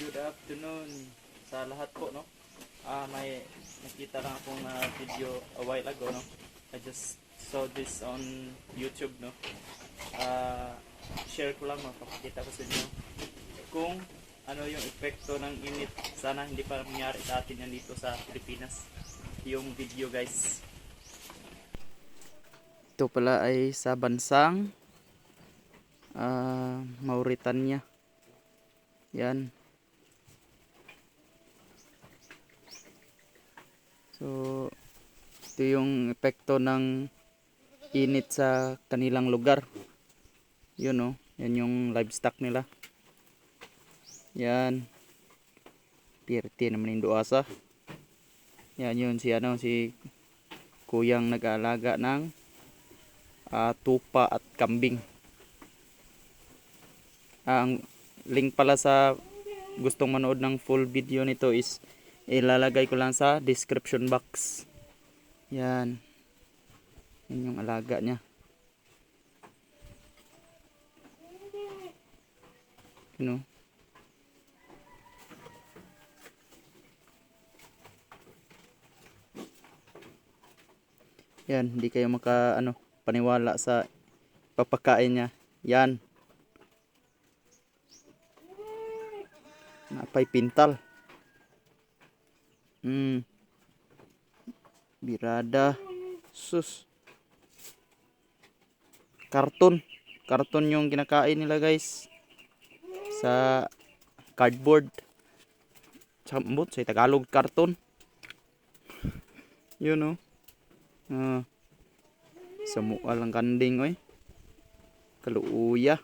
Good afternoon sa lahat po, no? May nakita lang akong video a while ago, no? I just saw this on YouTube, no? Share ko lang, mapapakita ko sa inyo kung ano yung epekto ng init. Sana hindi pa mangyari sa atin yan dito sa Pilipinas. Yung video, guys. Ito pala ay sa bansang Mauritania. Yan. So, ito yung epekto ng init sa kanilang lugar. Yun, oh. Yan yung livestock nila. Yan. Pirti naman yung duasa. Yan yun si kuyang nag-aalaga ng tupa at kambing. Ang link pala sa gustong manood ng full video nito is ilalagay ko lang sa description box. Yan. Yan yung alaga niya. You know? Yan, hindi kayo paniwala sa papakain niya. Yan. Napay pintal. Birada. Sus. Karton yung kinakain nila, guys. Sa cardboard. Sambot sa Tagalog, karton. Yun, oh. Sa mukha lang kanding, oy. Kaluuya.